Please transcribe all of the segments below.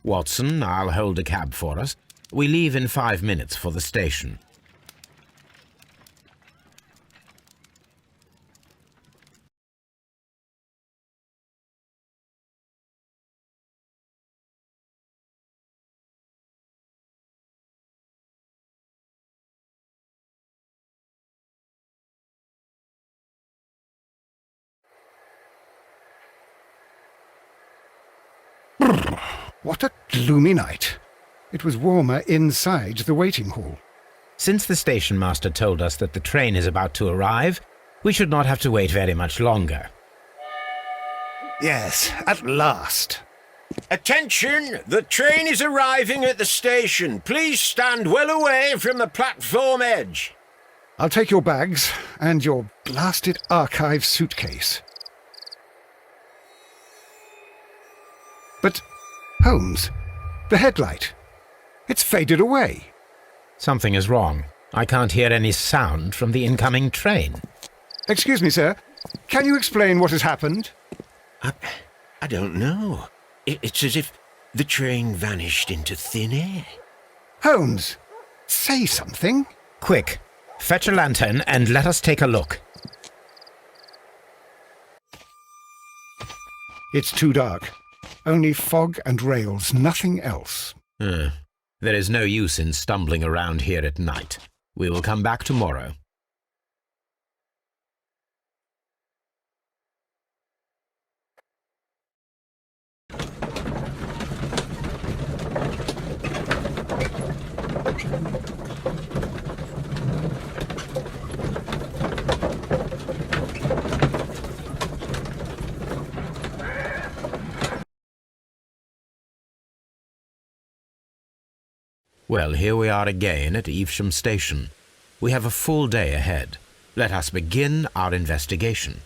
Watson, I'll hold a cab for us. We leave in 5 minutes for the station. What a gloomy night. It was warmer inside the waiting hall. Since the station master told us that the train is about to arrive, we should not have to wait very much longer. Yes, at last. Attention! The train is arriving at the station. Please stand well away from the platform edge. I'll take your bags and your blasted archive suitcase. But, Holmes, the headlight. It's faded away. Something is wrong. I can't hear any sound from the incoming train. Excuse me, sir. Can you explain what has happened? I don't know. It's as if the train vanished into thin air. Holmes, say something. Quick, fetch a lantern and let us take a look. It's too dark. Only fog and rails, nothing else. There is no use in stumbling around here at night. We will come back tomorrow. Well, here we are again at Evesham Station. We have a full day ahead. Let us begin our investigation.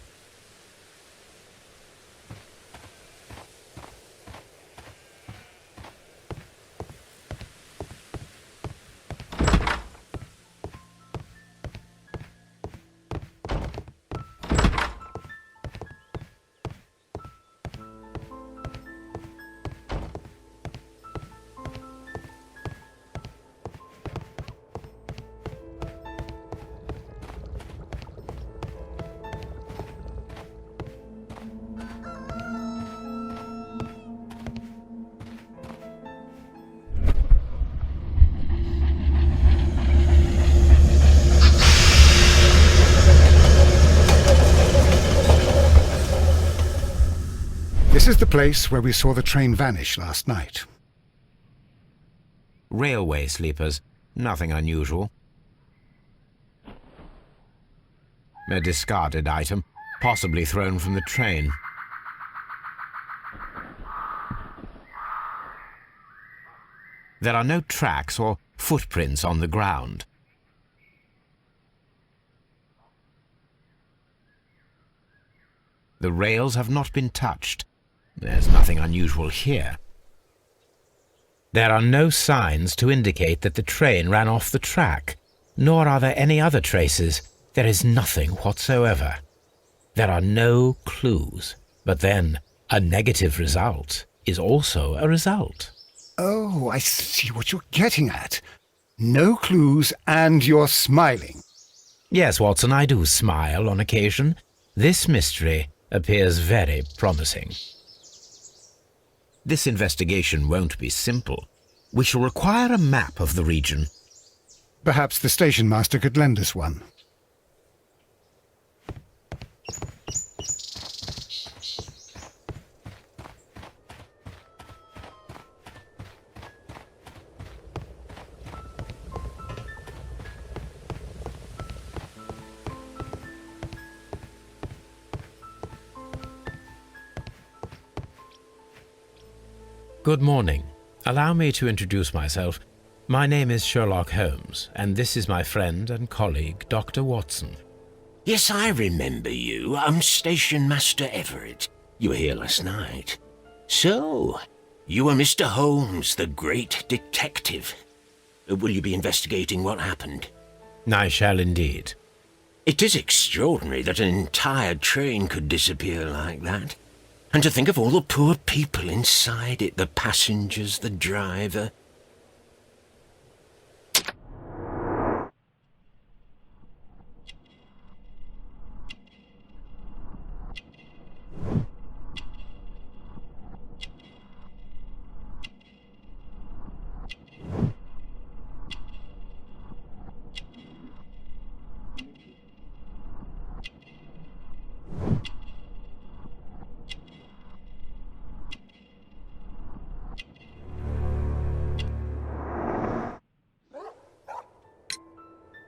This is the place where we saw the train vanish last night. Railway sleepers. Nothing unusual. A discarded item, possibly thrown from the train. There are no tracks or footprints on the ground. The rails have not been touched. There's nothing unusual here. There are no signs to indicate that the train ran off the track, nor are there any other traces. There is nothing whatsoever. There are no clues. But then, a negative result is also a result. Oh, I see what you're getting at. No clues and you're smiling. Yes, Watson, I do smile on occasion. This mystery appears very promising. This investigation won't be simple. We shall require a map of the region. Perhaps the station master could lend us one. Good morning. Allow me to introduce myself. My name is Sherlock Holmes, and this is my friend and colleague, Dr. Watson. Yes, I remember you. I'm Station Master Everett. You were here last night. So, you are Mr. Holmes, the great detective. Will you be investigating what happened? I shall indeed. It is extraordinary that an entire train could disappear like that. And to think of all the poor people inside it, the passengers, the driver.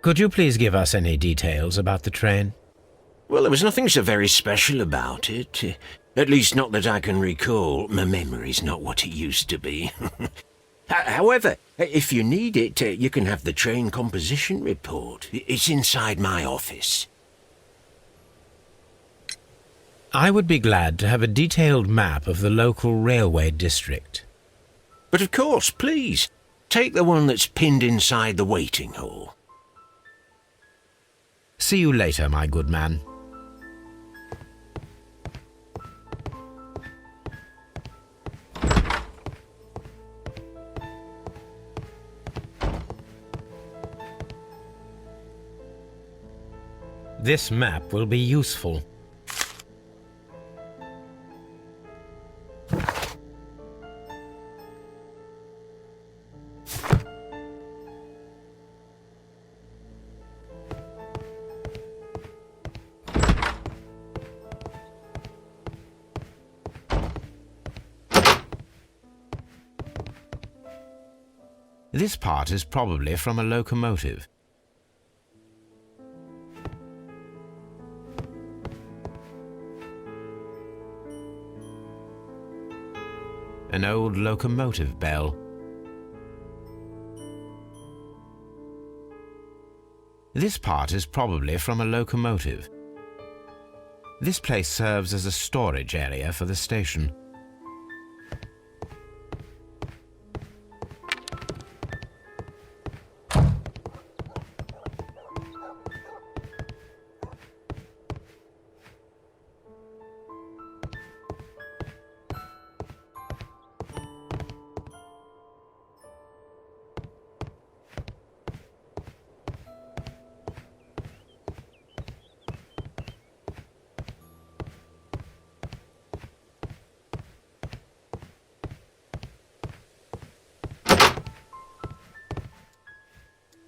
Could you please give us any details about the train? Well, there was nothing so very special about it. At least not that I can recall. My memory's not what it used to be. However, if you need it, you can have the train composition report. It's inside my office. I would be glad to have a detailed map of the local railway district. But of course, please, take the one that's pinned inside the waiting hall. See you later, my good man. This map will be useful. This part is probably from a locomotive. An old locomotive bell. This part is probably from a locomotive. This place serves as a storage area for the station.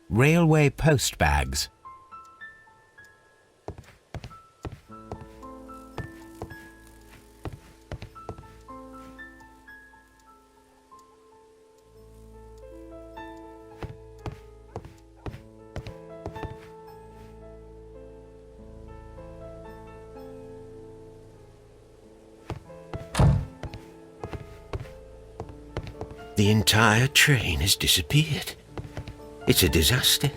Railway post bags. The entire train has disappeared. It's a disaster.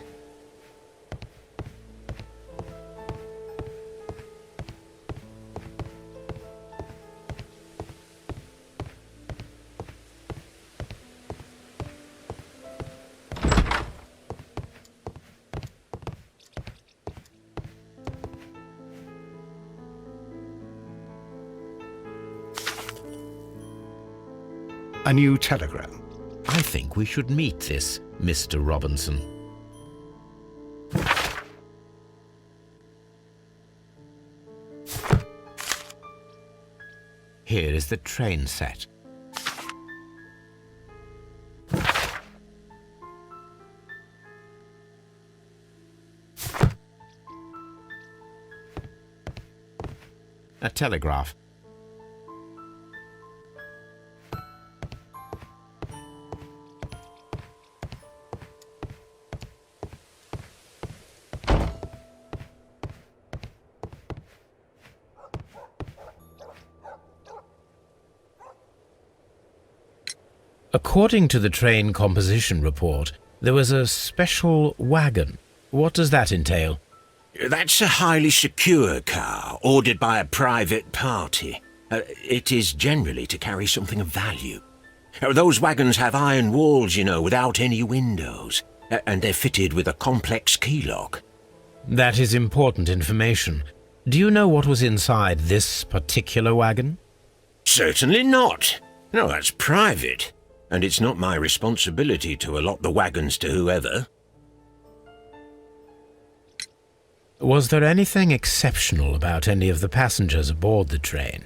A new telegram. I think we should meet this Mr. Robinson. Here is the train set. A telegraph. According to the train composition report, there was a special wagon. What does that entail? That's a highly secure car, ordered by a private party. It is generally to carry something of value. Those wagons have iron walls, you know, without any windows, and they're fitted with a complex key lock. That is important information. Do you know what was inside this particular wagon? Certainly not. No, that's private. And it's not my responsibility to allot the wagons to whoever. Was there anything exceptional about any of the passengers aboard the train?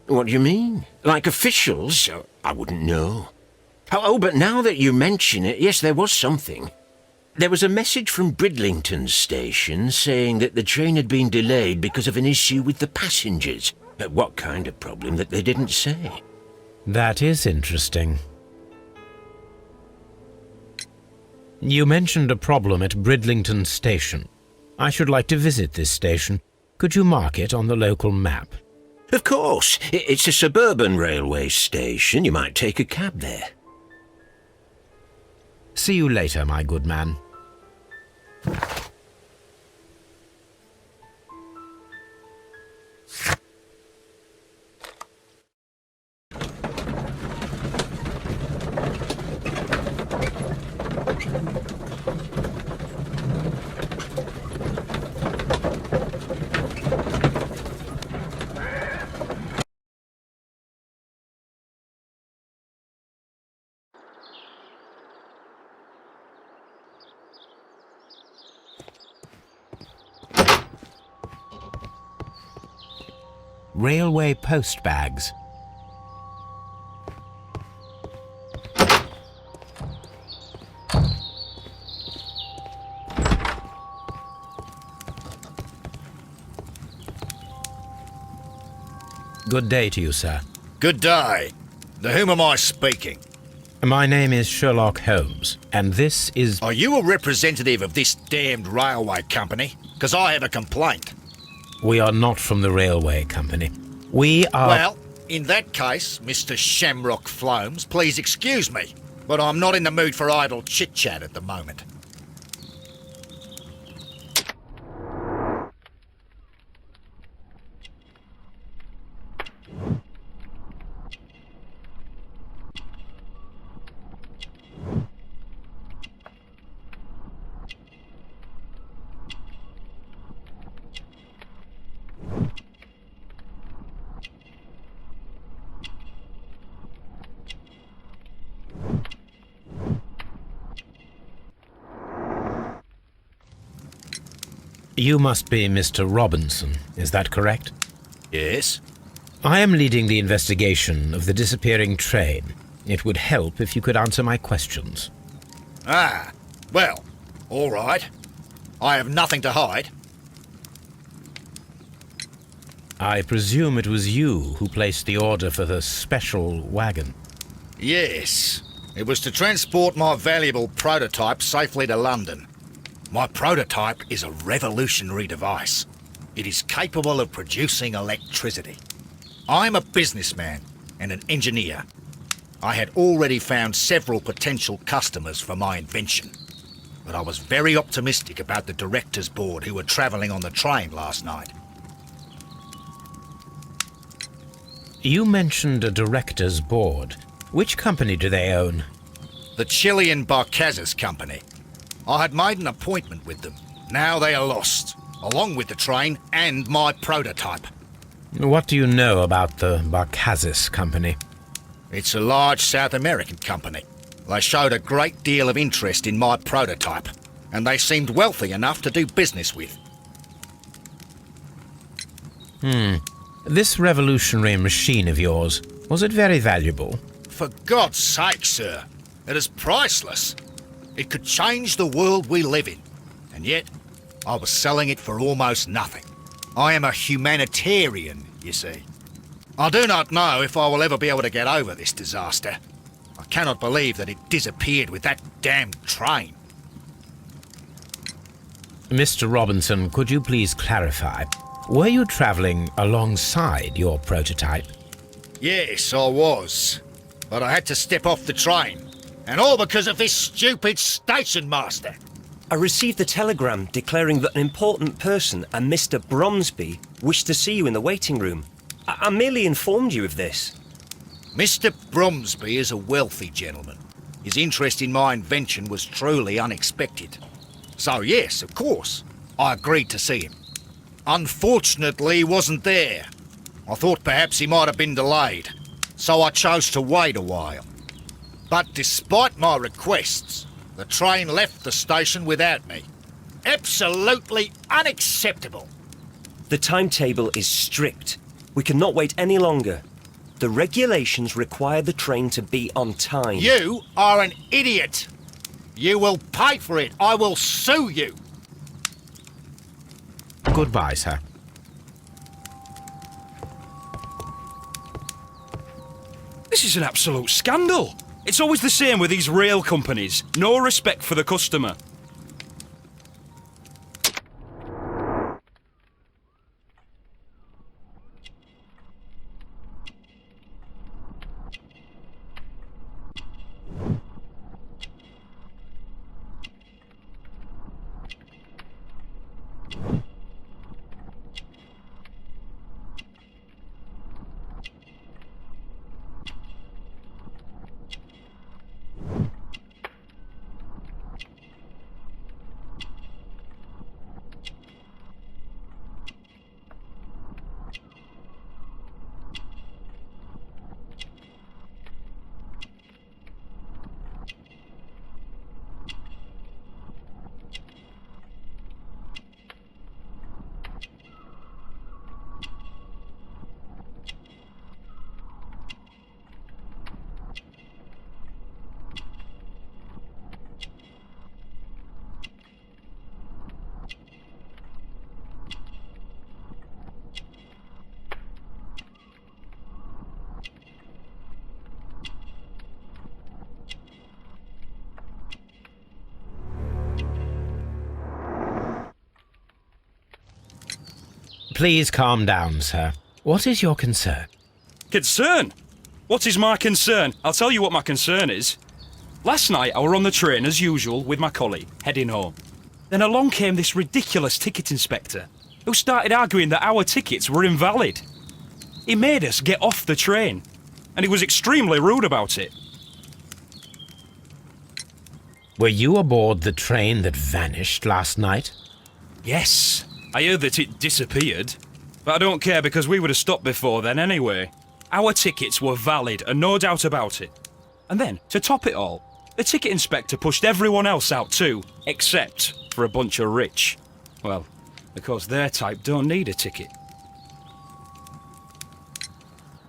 What do you mean? Like officials? I wouldn't know. Oh, but now that you mention it, yes, there was something. There was a message from Bridlington station saying that the train had been delayed because of an issue with the passengers. But what kind of problem that they didn't say? That is interesting. You mentioned a problem at Bridlington station. I should like to visit this station. Could you mark it on the local map? Of course. It's a suburban railway station. You might take a cab there. See you later, my good man. Railway post bags. Good day to you, sir. Good day. To whom am I speaking? My name is Sherlock Holmes, and this is... Are you a representative of this damned railway company? Because I have a complaint. We are not from the railway company. We are... Well, in that case, Mr. Shamrock Flomes, please excuse me, but I'm not in the mood for idle chit-chat at the moment. You must be Mr. Robinson, is that correct? Yes? I am leading the investigation of the disappearing train. It would help if you could answer my questions. Ah, well, all right. I have nothing to hide. I presume it was you who placed the order for the special wagon. Yes. It was to transport my valuable prototype safely to London. My prototype is a revolutionary device. It is capable of producing electricity. I'm a businessman and an engineer. I had already found several potential customers for my invention, but I was very optimistic about the directors' board who were travelling on the train last night. You mentioned a director's board. Which company do they own? The Chilean Barcazes Company. I had made an appointment with them. Now they are lost, along with the train and my prototype. What do you know about the Barcazes Company? It's a large South American company. They showed a great deal of interest in my prototype, and they seemed wealthy enough to do business with. This revolutionary machine of yours, was it very valuable? For God's sake, sir, it is priceless. It could change the world we live in, and yet I was selling it for almost nothing. I am a humanitarian, you see. I do not know if I will ever be able to get over this disaster. I cannot believe that it disappeared with that damned train. Mr. Robinson, could you please clarify? Were you travelling alongside your prototype? Yes, I was. But I had to step off the train. And all because of this stupid station master. I received a telegram declaring that an important person, a Mr. Bromsby, wished to see you in the waiting room. I merely informed you of this. Mr. Bromsby is a wealthy gentleman. His interest in my invention was truly unexpected. So yes, of course, I agreed to see him. Unfortunately, he wasn't there. I thought perhaps he might have been delayed. so I chose to wait a while. But despite my requests, the train left the station without me. Absolutely unacceptable. The timetable is strict. We cannot wait any longer. The regulations require the train to be on time. You are an idiot. You will pay for it. I will sue you. Goodbye, sir. This is an absolute scandal. It's always the same with these rail companies. No respect for the customer. Please calm down, sir. What is your concern? Concern? What is my concern? I'll tell you what my concern is. Last night I were on the train as usual with my colleague, heading home. Then along came this ridiculous ticket inspector, who started arguing that our tickets were invalid. He made us get off the train, and he was extremely rude about it. Were you aboard the train that vanished last night? Yes, I heard that it disappeared, but I don't care because we would have stopped before then anyway. Our tickets were valid and no doubt about it. And then, to top it all, the ticket inspector pushed everyone else out too, except for a bunch of rich. Well, because their type don't need a ticket.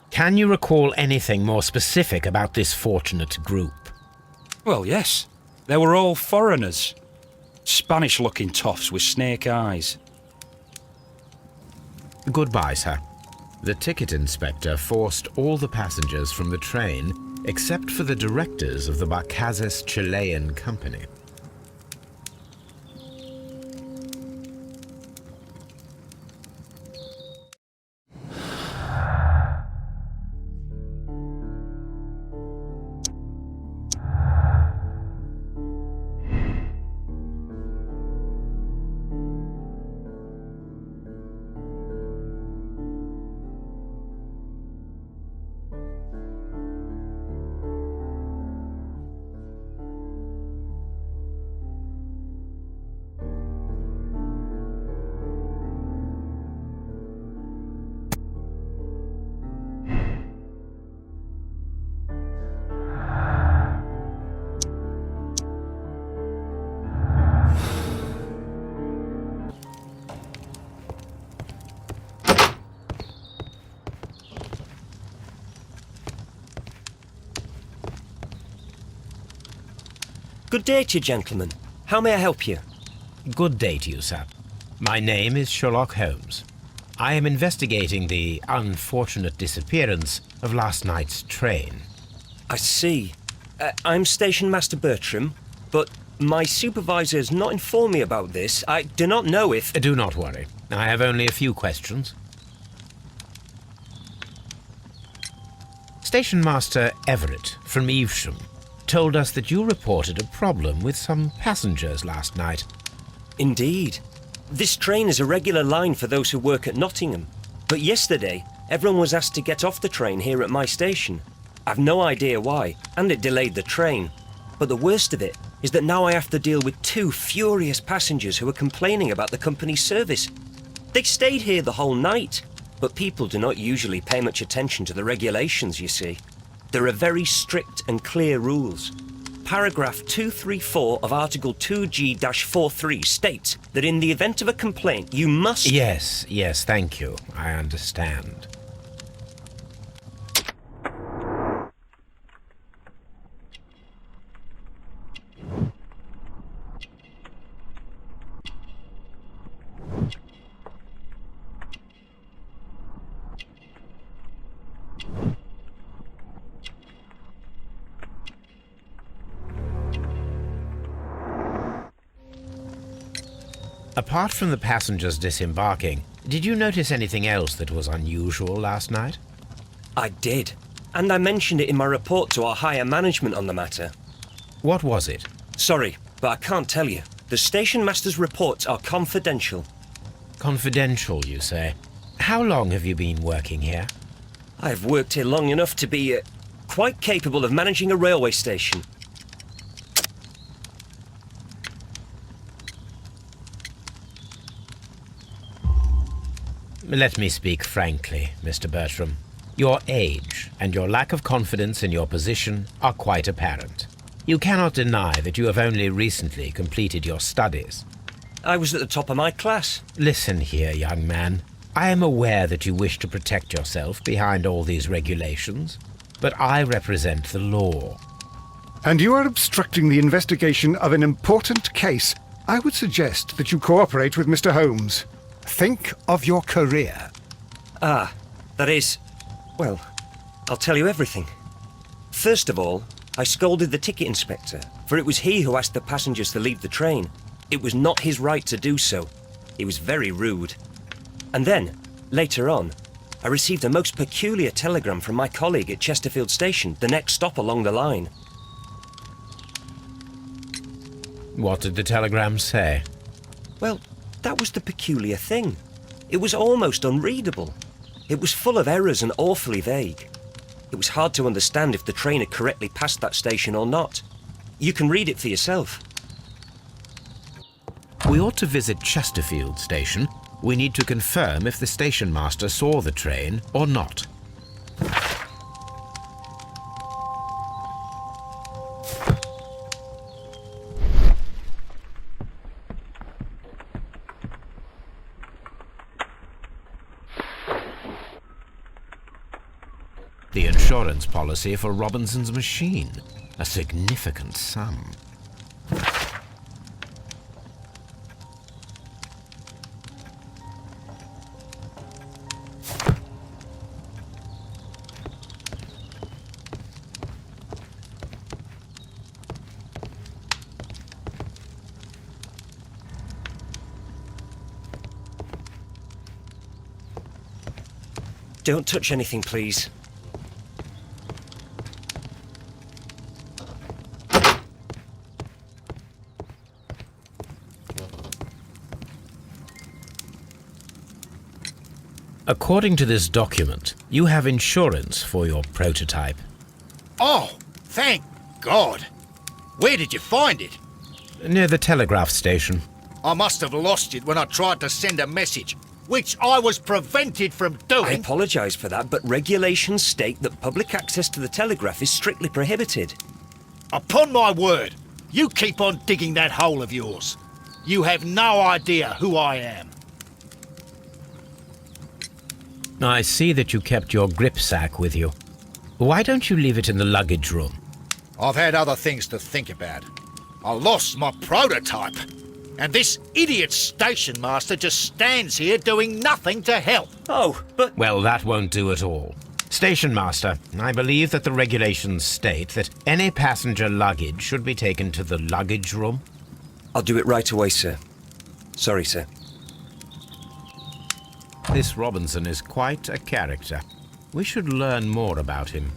Can you recall anything more specific about this fortunate group? Well, yes. They were all foreigners. Spanish-looking toffs with snake eyes. Goodbye, sir. The ticket inspector forced all the passengers from the train except for the directors of the Barcazes Chilean Company. Good day to you, gentlemen. How may I help you? Good day to you, sir. My name is Sherlock Holmes. I am investigating the unfortunate disappearance of last night's train. I see. I'm Station Master Bertram, but my supervisor has not informed me about this. I do not know if... Do not worry. I have only a few questions. Station Master Everett from Evesham told us that you reported a problem with some passengers last night. Indeed. This train is a regular line for those who work at Nottingham. But yesterday, everyone was asked to get off the train here at my station. I've no idea why, and it delayed the train. But the worst of it is that now I have to deal with two furious passengers who are complaining about the company's service. They stayed here the whole night. But people do not usually pay much attention to the regulations, you see. There are very strict and clear rules. Paragraph 234 of Article 2G-43 states that in the event of a complaint, you must... Yes, thank you. I understand. Apart from the passengers disembarking, did you notice anything else that was unusual last night? I did. And I mentioned it in my report to our higher management on the matter. What was it? Sorry, but I can't tell you. The station master's reports are confidential. Confidential, you say? How long have you been working here? I've worked here long enough to be quite capable of managing a railway station. Let me speak frankly, Mr. Bertram. Your age and your lack of confidence in your position are quite apparent. You cannot deny that you have only recently completed your studies. I was at the top of my class. Listen here, young man. I am aware that you wish to protect yourself behind all these regulations, but I represent the law. And you are obstructing the investigation of an important case. I would suggest that you cooperate with Mr. Holmes. Think of your career. Ah, that is... Well, I'll tell you everything. First of all, I scolded the ticket inspector, for it was he who asked the passengers to leave the train. It was not his right to do so. He was very rude. And then, later on, I received a most peculiar telegram from my colleague at Chesterfield Station, the next stop along the line. What did the telegram say? Well, that was the peculiar thing. It was almost unreadable. It was full of errors and awfully vague. It was hard to understand if the train had correctly passed that station or not. You can read it for yourself. We ought to visit Chesterfield Station. We need to confirm if the station master saw the train or not. The insurance policy for Robinson's machine. A significant sum. Don't touch anything, please. According to this document, you have insurance for your prototype. Oh, thank God. Where did you find it? Near the telegraph station. I must have lost it when I tried to send a message, which I was prevented from I doing. apologise for that, but regulations state that public access to the telegraph is strictly prohibited. Upon my word, you keep on digging that hole of yours. You have no idea who I am. I see that you kept your gripsack with you. Why don't you leave it in the luggage room? I've had other things to think about. I lost my prototype, and this idiot station master just stands here doing nothing to help. Oh, but... Well, that won't do at all. Station master, I believe that the regulations state that any passenger luggage should be taken to the luggage room. I'll do it right away, sir. Sorry, sir. This Robinson is quite a character. We should learn more about him.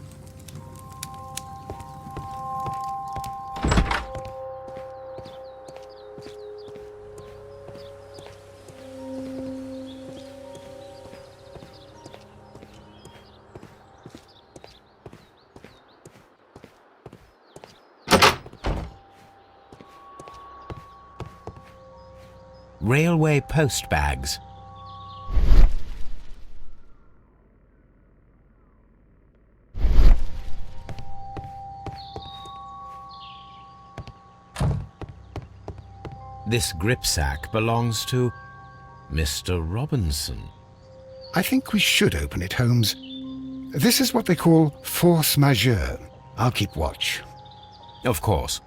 Railway post bags. This gripsack belongs to Mr. Robinson. I think we should open it, Holmes. This is what they call force majeure. I'll keep watch. Of course.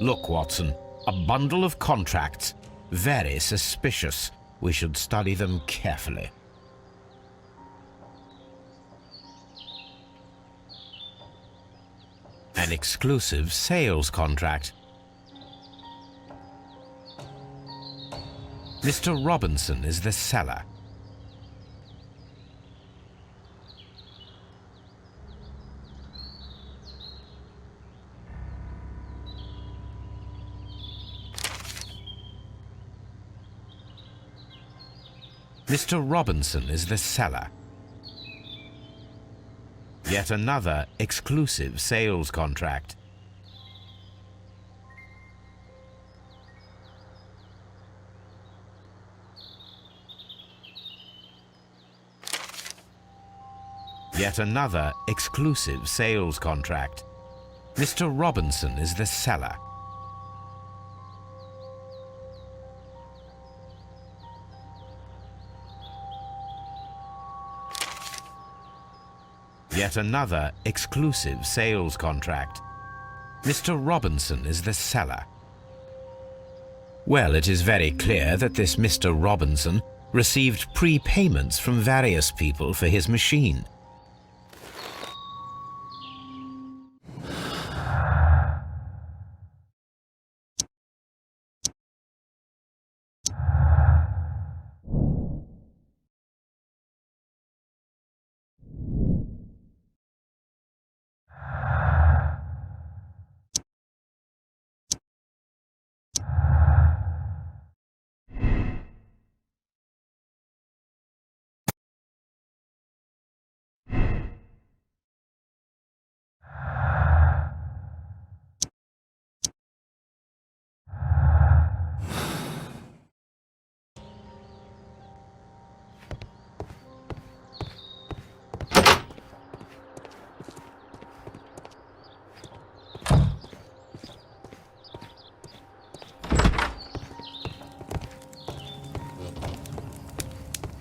Look, Watson, a bundle of contracts. Very suspicious. We should study them carefully. An exclusive sales contract. Mr. Robinson is the seller. Mr. Robinson is the seller. Yet another exclusive sales contract. Yet another exclusive sales contract. Mr. Robinson is the seller. Yet another exclusive sales contract. Mr. Robinson is the seller. Well, it is very clear that this Mr. Robinson received prepayments from various people for his machine.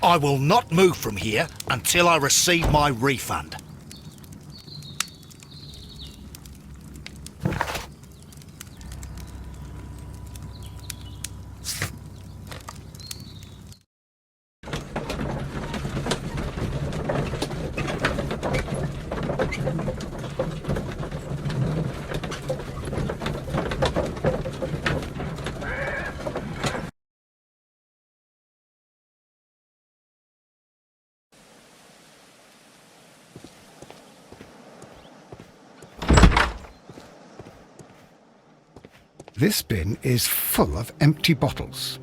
I will not move from here until I receive my refund. This bin is full of empty bottles.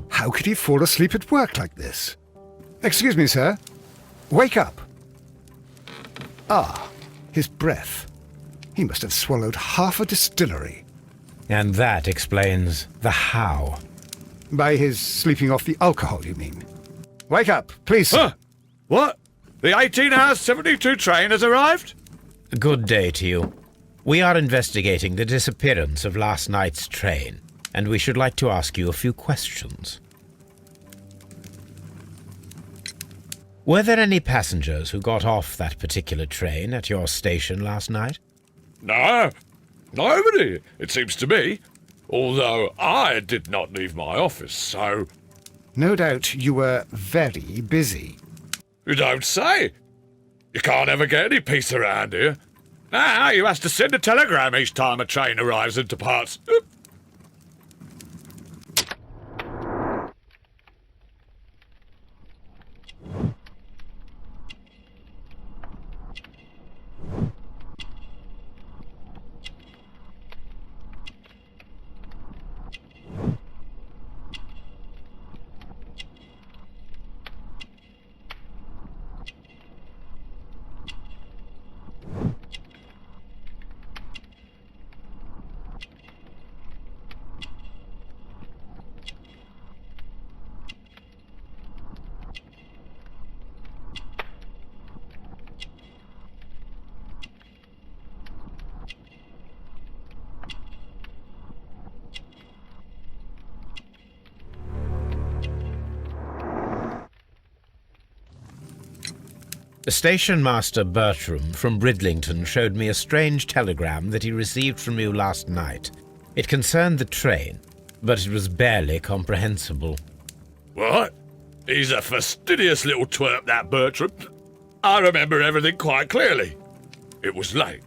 How could he fall asleep at work like this? Excuse me, sir. Wake up. Ah, his breath. He must have swallowed half a distillery. And that explains the how. By his sleeping off the alcohol, you mean? Wake up, please, sir. Huh? What? The 18-hour 72 train has arrived? Good day to you. We are investigating the disappearance of last night's train, and we should like to ask you a few questions. Were there any passengers who got off that particular train at your station last night? No, nobody, it seems to me. Although I did not leave my office, so... No doubt you were very busy. You don't say. You can't ever get any peace around here. Now you have to send a telegram each time a train arrives and departs. Oop. Station Master Bertram from Bridlington showed me a strange telegram that he received from you last night. It concerned the train, but it was barely comprehensible. What? He's a fastidious little twerp, that Bertram. I remember everything quite clearly. It was late,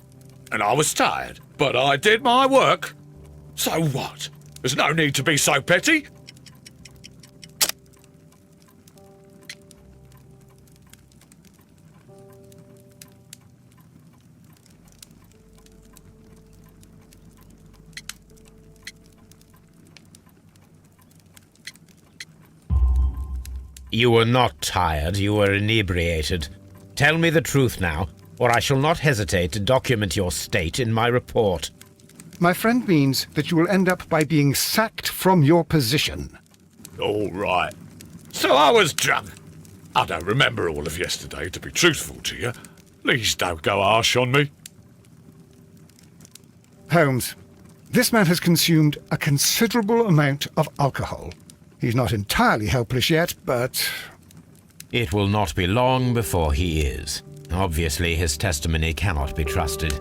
and I was tired, but I did my work. So what? There's no need to be so petty. You were not tired, you were inebriated. Tell me the truth now, or I shall not hesitate to document your state in my report. My friend means that you will end up by being sacked from your position. All right. So I was drunk. I don't remember all of yesterday, to be truthful to you. Please don't go harsh on me. Holmes, this man has consumed a considerable amount of alcohol. He's not entirely helpless yet, but... It will not be long before he is. Obviously, his testimony cannot be trusted.